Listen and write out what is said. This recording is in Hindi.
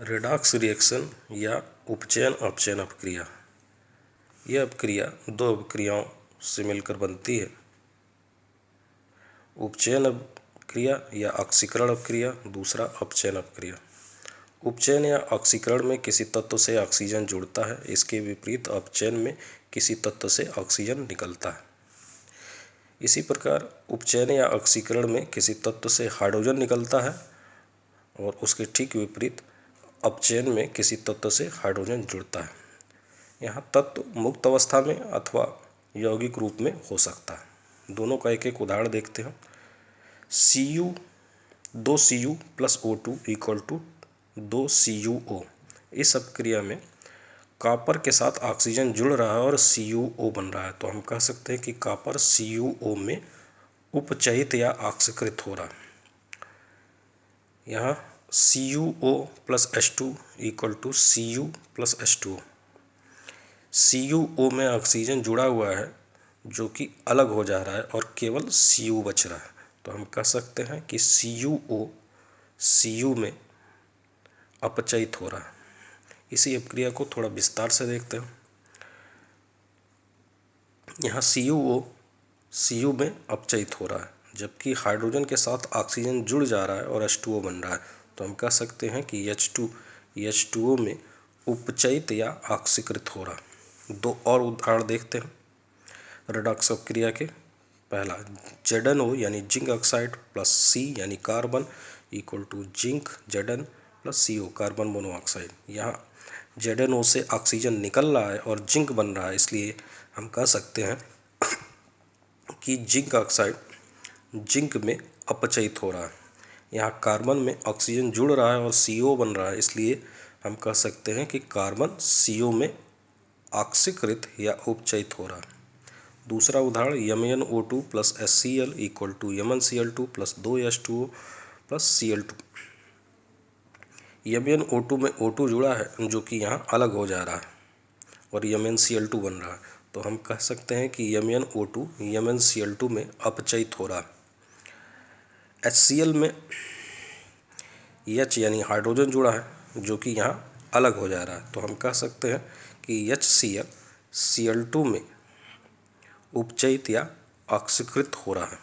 रेडॉक्स रिएक्शन या उपचयन अपचयन अपक्रिया, यह अपक्रिया दो अपक्रियाओं से मिलकर बनती है। उपचयन अपक्रिया या ऑक्सीकरण अपक्रिया, दूसरा अपचयन अपक्रिया। उपचयन या ऑक्सीकरण में किसी तत्व से ऑक्सीजन जुड़ता है, इसके विपरीत अपचयन में किसी तत्व से ऑक्सीजन निकलता है। इसी प्रकार उपचयन या ऑक्सीकरण में किसी तत्व से हाइड्रोजन निकलता है और उसके ठीक विपरीत अपचयन में किसी तत्व से हाइड्रोजन जुड़ता है। यहाँ तत्व मुक्त अवस्था में अथवा यौगिक रूप में हो सकता है। दोनों का एक एक उदाहरण देखते हैं। दो Cu plus O2 equal to 2 CuO। इस अपक्रिया में कॉपर के साथ ऑक्सीजन जुड़ रहा है और CuO बन रहा है, तो हम कह सकते हैं कि कॉपर CuO में उपचयित या ऑक्सीकृत हो रहा है। यहाँ CuO plus H2 equal to Cu plus H2O। CuO में ऑक्सीजन जुड़ा हुआ है जो कि अलग हो जा रहा है और केवल Cu बच रहा है, तो हम कह सकते हैं कि CuO Cu में अपचयित हो रहा है। इसी अपक्रिया को थोड़ा विस्तार से देखते हैं। यहाँ CuO Cu में अपचयित हो रहा है, जबकि हाइड्रोजन के साथ ऑक्सीजन जुड़ जा रहा है और H2O बन रहा है, तो हम कह सकते हैं कि H2O में उपचयित या ऑक्सीकृत हो रहा है। दो और उदाहरण देखते हैं रेडॉक्स अपक्रिया के। पहला ZnO यानी जिंक ऑक्साइड प्लस C यानी carbon equal to zinc Zn plus CO carbon monoxide. यहाँ ZnO से ऑक्सीजन निकल रहा है और जिंक बन रहा है, इसलिए हम कह सकते हैं कि जिंक ऑक्साइड जिंक में अपचयित हो रहा है। यहाँ कार्बन में ऑक्सीजन जुड़ रहा है और CO बन रहा है, इसलिए हम कह सकते हैं कि कार्बन CO में ऑक्सीकृत या उपचयित हो रहा है। दूसरा उदाहरण MnO2 plus HCl equal to MnCl2 plus 2H2O plus Cl2। MnO2 में O2 जुड़ा है जो कि यहाँ अलग हो जा रहा है और MnCl2 बन रहा है, तो हम कह सकते हैं कि MnO2 MnCl2 में अपचयित हो रहा है। HCl में H यानी हाइड्रोजन जुड़ा है जो कि यहाँ अलग हो जा रहा है, तो हम कह सकते हैं कि HCl Cl2 में उपचयित या ऑक्सीकृत हो रहा है।